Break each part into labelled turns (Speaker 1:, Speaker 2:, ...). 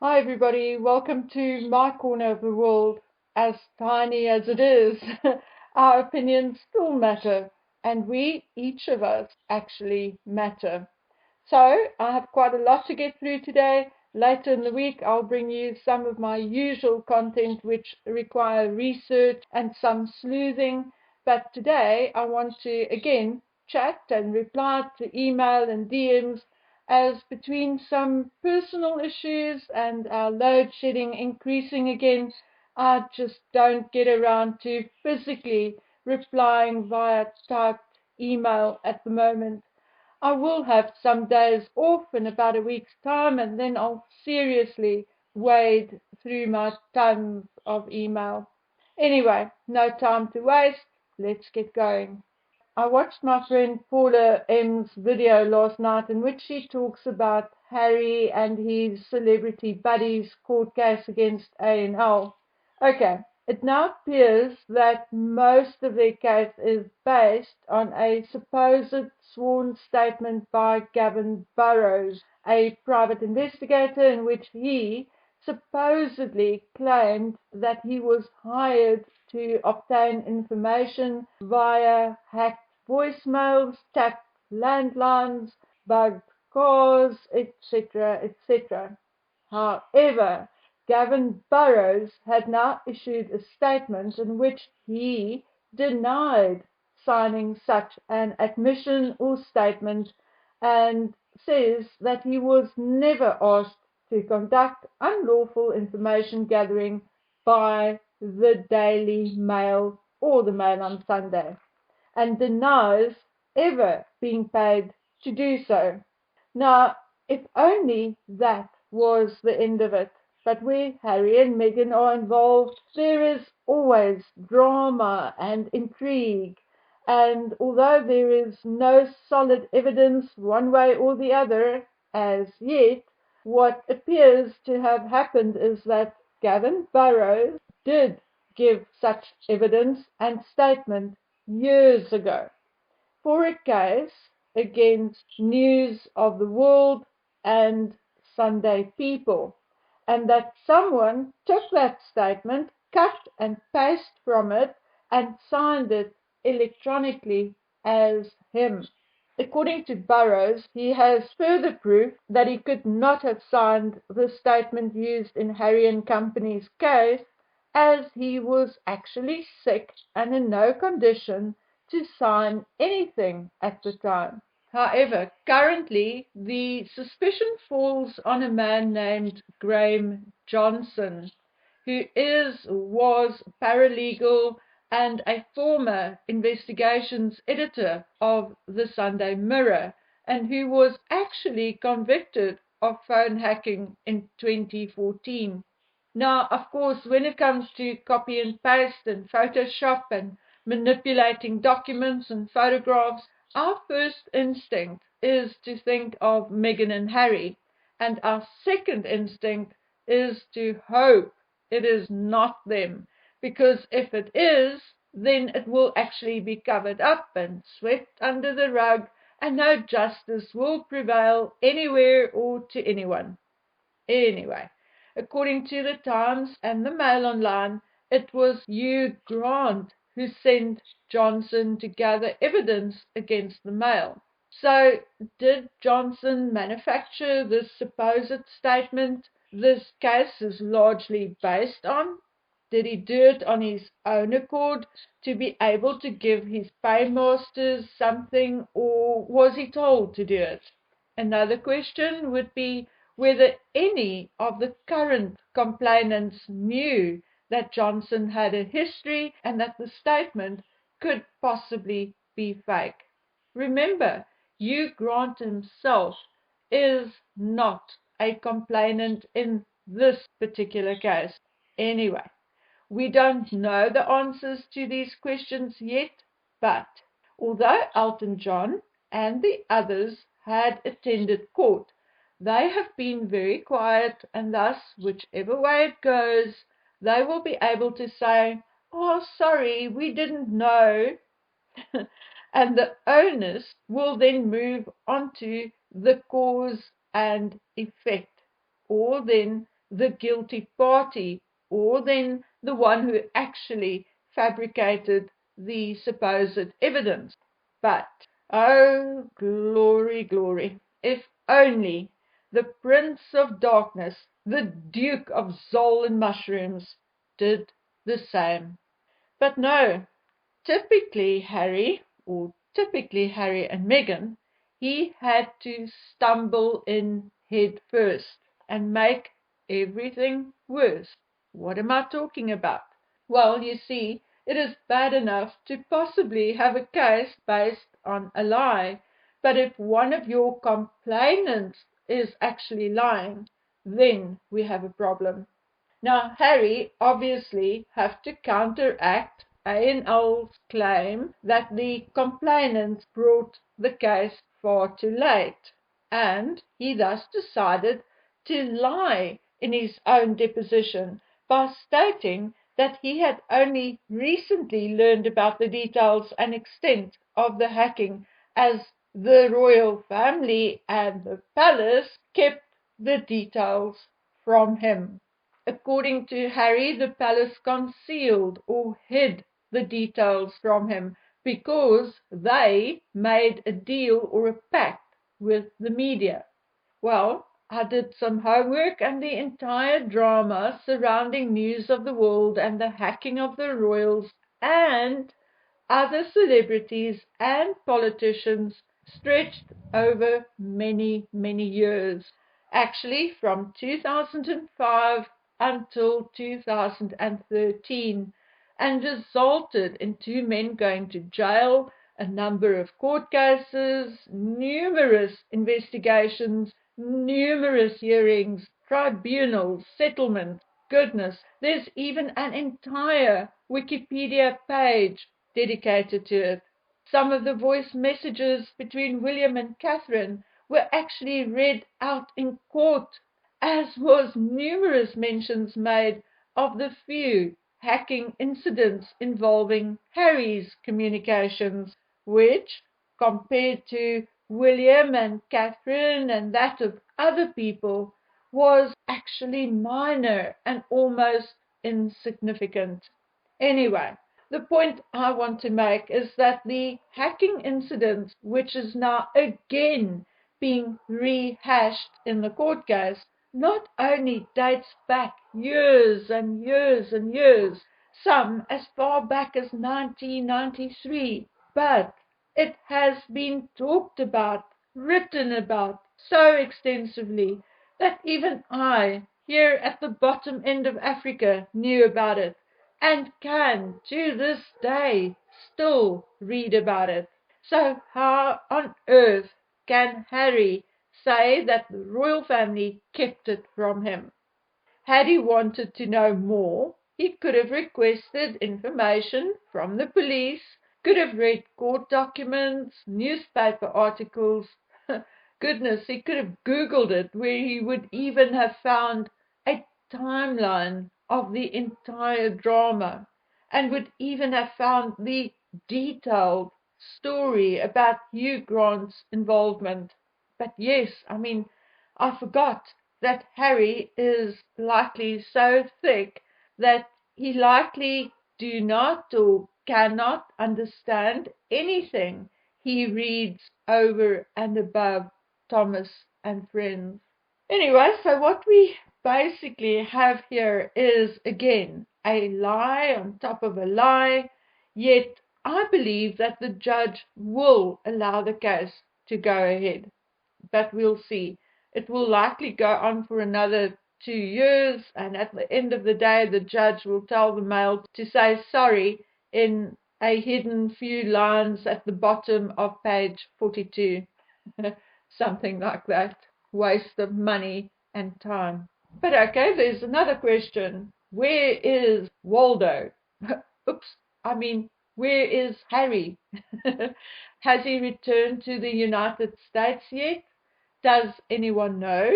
Speaker 1: Hi everybody, welcome to my corner of the world. As tiny as it is, our opinions still matter, and each of us, actually matter. So, I have quite a lot to get through today. Later in the week, I'll bring you some of my usual content which require research and some sleuthing. But today, I want to again chat and reply to email and DMs, as between some personal issues and our load shedding increasing again, I just don't get around to physically replying via typed email at the moment. I will have some days off in about a week's time, and then I'll seriously wade through my tons of email. Anyway, no time to waste. Let's get going. I watched my friend Paula M's video last night in which she talks about Harry and his celebrity buddies' court case against A&L. Okay, it now appears that most of their case is based on a supposed sworn statement by Gavin Burrows, a private investigator, in which he supposedly claimed that he was hired to obtain information via hacked voicemails, tapped landlines, bugged cars, etc., etc. However, Gavin Burrows had now issued a statement in which he denied signing such an admission or statement, and says that he was never asked to conduct unlawful information gathering by the Daily Mail or the Mail on Sunday, and denies ever being paid to do so. Now, if only that was the end of it. But where Harry and Meghan are involved, there is always drama and intrigue. And although there is no solid evidence one way or the other as yet, what appears to have happened is that Gavin Burrows did give such evidence and statement years ago for a case against News of the World and Sunday People, and that someone took that statement, cut and pasted from it, and signed it electronically as him. According to Burrows, he has further proof that he could not have signed the statement used in Harry and Company's case, as he was actually sick and in no condition to sign anything at the time. However, currently the suspicion falls on a man named Graeme Johnson, who was paralegal and a former investigations editor of the Sunday Mirror, and who was actually convicted of phone hacking in 2014. Now, of course, when it comes to copy and paste and Photoshop and manipulating documents and photographs, our first instinct is to think of Meghan and Harry, and our second instinct is to hope it is not them, because if it is, then it will actually be covered up and swept under the rug, and no justice will prevail anywhere or to anyone. Anyway, according to the Times and the Mail Online, it was Hugh Grant who sent Johnson to gather evidence against the Mail. So, did Johnson manufacture this supposed statement this case is largely based on? Did he do it on his own accord to be able to give his paymasters something, or was he told to do it? Another question would be whether any of the current complainants knew that Johnson had a history and that the statement could possibly be fake. Remember, Hugh Grant himself is not a complainant in this particular case. Anyway, we don't know the answers to these questions yet, but although Elton John and the others had attended court, they have been very quiet, and thus, whichever way it goes, they will be able to say, "Oh, sorry, we didn't know," and the onus will then move on to the cause and effect, or then the guilty party, or then the one who actually fabricated the supposed evidence. But, oh, glory, glory, if only the Prince of Darkness, the Duke of Zol and Mushrooms, did the same. But no, typically Harry and Meghan, he had to stumble in head first and make everything worse. What am I talking about? Well, you see, it is bad enough to possibly have a case based on a lie, but if one of your complainants is actually lying, then we have a problem. Now, Harry obviously have to counteract A&L's claim that the complainant brought the case far too late, and he thus decided to lie in his own deposition by stating that he had only recently learned about the details and extent of the hacking, as the royal family and the palace kept the details from him. According to Harry, the palace concealed or hid the details from him because they made a deal or a pact with the media. Well, I did some homework, and the entire drama surrounding news of the world and the hacking of the royals and other celebrities and politicians stretched over many, many years. Actually, from 2005 until 2013, and resulted in two men going to jail, a number of court cases, numerous investigations, numerous hearings, tribunals, settlements. Goodness, there's even an entire Wikipedia page dedicated to it. Some of the voice messages between William and Catherine were actually read out in court, as was numerous mentions made of the few hacking incidents involving Harry's communications, which, compared to William and Catherine and that of other people, was actually minor and almost insignificant. Anyway, the point I want to make is that the hacking incident, which is now again being rehashed in the court case, not only dates back years and years and years, some as far back as 1993, but it has been talked about, written about so extensively that even I, here at the bottom end of Africa, knew about it and can, to this day, still read about it. So how on earth can Harry say that the royal family kept it from him? Had he wanted to know more, he could have requested information from the police, could have read court documents, newspaper articles. Goodness, he could have Googled it, where he would even have found a timeline of the entire drama, and would even have found the detailed story about Hugh Grant's involvement. But yes, I forgot that Harry is likely so thick that he likely do not or cannot understand anything he reads over and above Thomas and Friends. Anyway, so what we basically have here is, again, a lie on top of a lie, yet I believe that the judge will allow the case to go ahead. But we'll see. It will likely go on for another 2 years, and at the end of the day, the judge will tell the Mail to say sorry in a hidden few lines at the bottom of page 42. Something like that. Waste of money and time. But okay, there's another question. Where is Waldo? Oops, where is Harry? Has he returned to the United States yet? Does anyone know?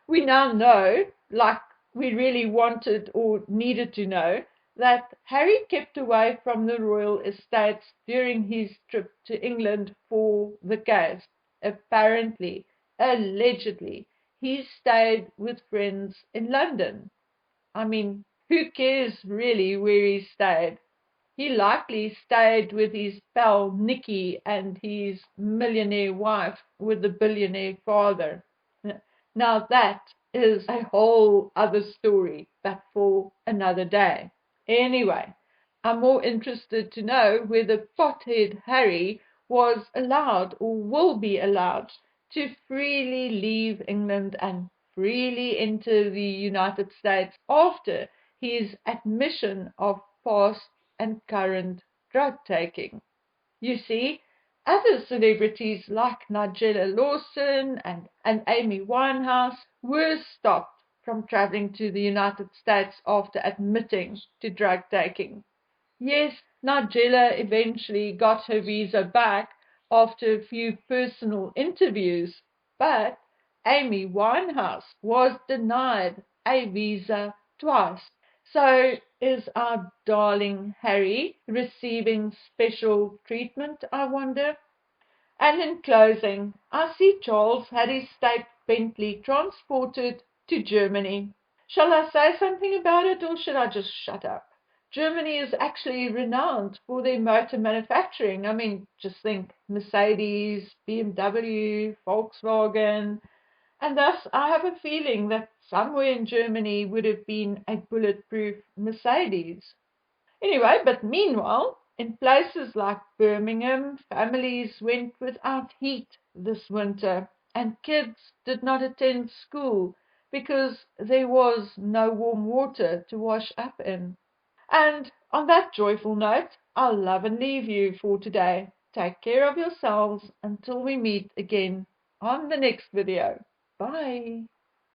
Speaker 1: We now know, like we really wanted or needed to know, that Harry kept away from the royal estates during his trip to England for the case. Apparently, allegedly, he stayed with friends in London. I mean, who cares really where he stayed? He likely stayed with his pal Nicky and his millionaire wife with the billionaire father. Now that is a whole other story, but for another day. Anyway, I'm more interested to know whether pothead Harry was allowed or will be allowed to freely leave England and freely enter the United States after his admission of past and current drug taking. You see, other celebrities like Nigella Lawson and Amy Winehouse were stopped from traveling to the United States after admitting to drug taking. Yes, Nigella eventually got her visa back after a few personal interviews, but Amy Winehouse was denied a visa twice. So is our darling Harry receiving special treatment, I wonder? And in closing, I see Charles had his state Bentley transported to Germany. Shall I say something about it or should I just shut up? Germany is actually renowned for their motor manufacturing. I mean, just think Mercedes, BMW, Volkswagen. And thus, I have a feeling that somewhere in Germany would have been a bulletproof Mercedes. Anyway, but meanwhile, in places like Birmingham, families went without heat this winter, and kids did not attend school because there was no warm water to wash up in. And on that joyful note, I'll love and leave you for today. Take care of yourselves until we meet again on the next video. Bye.